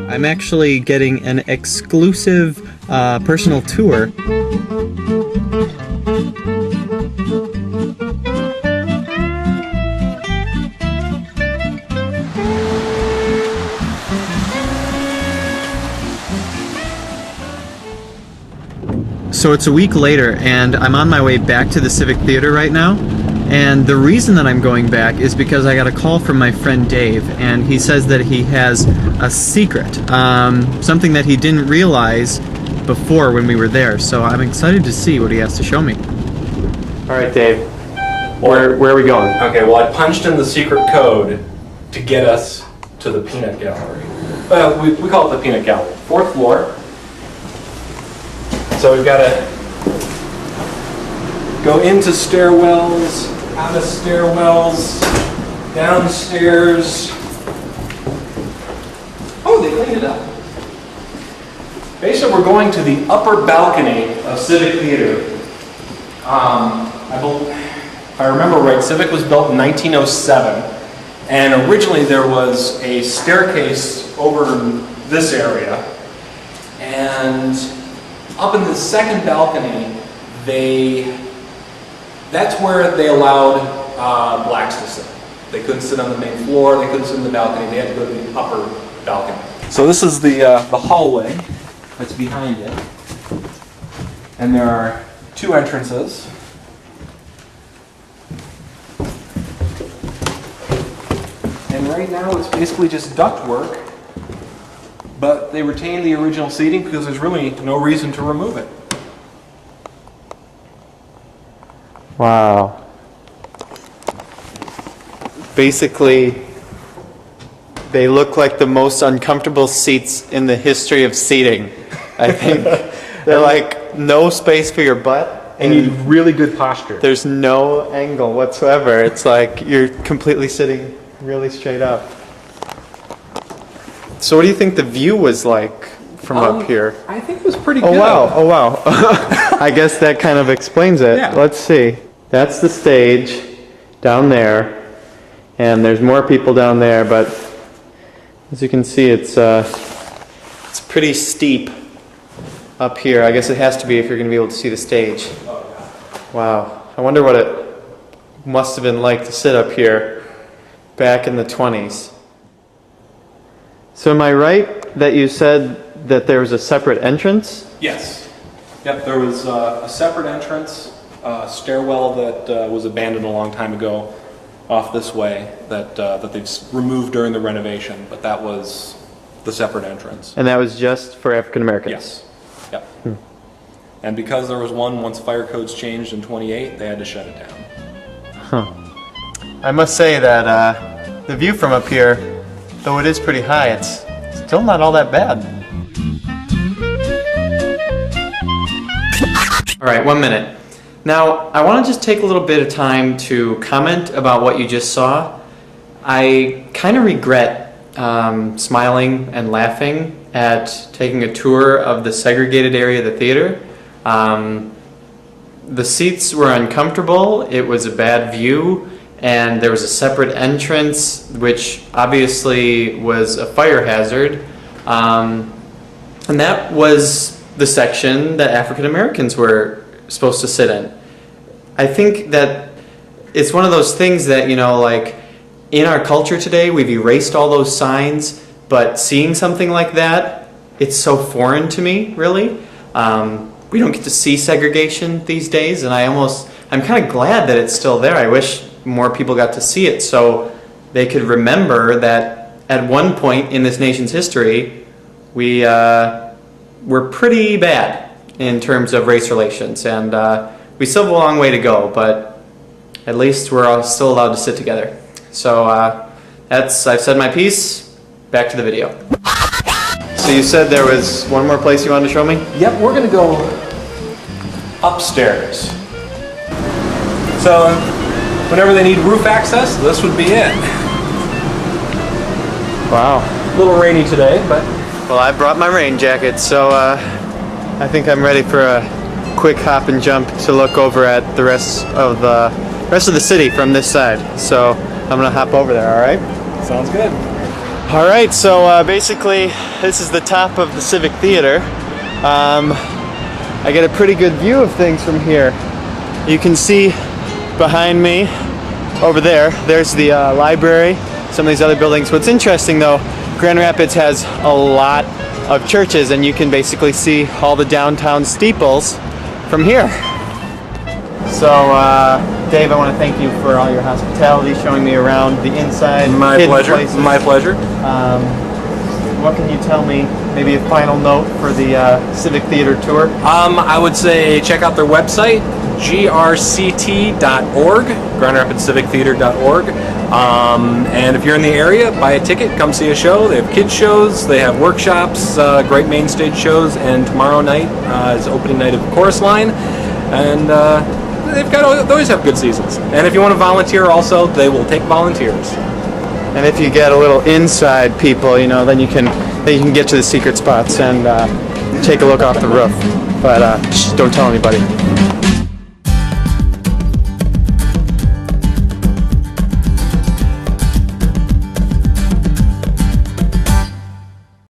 I'm actually getting an exclusive personal tour. So it's a week later and I'm on my way back to the Civic Theatre right now. And the reason that I'm going back is because I got a call from my friend Dave, and he says that he has a secret, something that he didn't realize before when we were there. So I'm excited to see what he has to show me. All right, Dave, where are we going? Okay, well, I punched in the secret code to get us to the peanut gallery. Well, we call it the peanut gallery. 4th floor. So we've got to go into stairwells, out of stairwells, downstairs. Oh, they cleaned it up. Basically, we're going to the upper balcony of Civic Theatre. If I remember right, Civic was built in 1907, and originally there was a staircase over this area, and up in the second balcony, that's where they allowed blacks to sit. They couldn't sit on the main floor, they couldn't sit in the balcony, they had to go to the upper balcony. So this is the hallway that's behind it. And there are 2 entrances. And right now it's basically just ductwork, but they retain the original seating because there's really no reason to remove it. Wow. Basically, they look like the most uncomfortable seats in the history of seating. I think they're like no space for your butt. And you need really good posture. There's no angle whatsoever. It's like you're completely sitting really straight up. So what do you think the view was like from up here? I think it was pretty good. Oh wow. I guess that kind of explains it. Yeah. Let's see. That's the stage down there, and there's more people down there, but as you can see, it's pretty steep up here. I guess it has to be if you're going to be able to see the stage. Wow. I wonder what it must have been like to sit up here back in the 20s. So am I right that you said that there was a separate entrance? Yes. Yep, there was a separate entrance, stairwell that was abandoned a long time ago off this way that they've removed during the renovation, but that was the separate entrance. And that was just for African Americans? Yes. Yep. And because there was one, once fire codes changed in 28, they had to shut it down. Huh. I must say that the view from up here, though it is pretty high, it's still not all that bad. All right, 1 minute. Now, I want to just take a little bit of time to comment about what you just saw. I kind of regret smiling and laughing at taking a tour of the segregated area of the theater. The seats were uncomfortable, it was a bad view, and there was a separate entrance, which obviously was a fire hazard. And that was the section that African Americans were supposed to sit in. I think that it's one of those things that, you know, like in our culture today, we've erased all those signs, but seeing something like that, it's so foreign to me, really. We don't get to see segregation these days, and I'm kind of glad that it's still there. I wish more people got to see it so they could remember that at one point in this nation's history, we were pretty bad in terms of race relations, and we still have a long way to go, but at least we're all still allowed to sit together. So I've said my piece. Back to the video. So you said there was one more place you wanted to show me? Yep, we're going to go upstairs. So whenever they need roof access, this would be it. Wow. A little rainy today, but... Well, I brought my rain jacket, so I think I'm ready for a quick hop and jump to look over at the rest of the rest of the city from this side. So I'm gonna hop over there. All right. Sounds good. All right. So basically, this is the top of the Civic Theater. I get a pretty good view of things from here. You can see behind me over there. There's the library. Some of these other buildings. What's interesting though, Grand Rapids has a lot of churches, and you can basically see all the downtown steeples from here. So, Dave, I want to thank you for all your hospitality, showing me around the inside. My pleasure. Places. My pleasure. What can you tell me? Maybe a final note for the Civic Theater tour? I would say check out their website, grct.org, grandrapidscivictheater.org. And if you're in the area, buy a ticket, come see a show. They have kids shows, they have workshops, great main stage shows, and tomorrow night is opening night of Chorus Line. And they always have good seasons. And if you want to volunteer also, they will take volunteers. And if you get a little inside people, you know, then you can get to the secret spots and take a look off the roof. But don't tell anybody.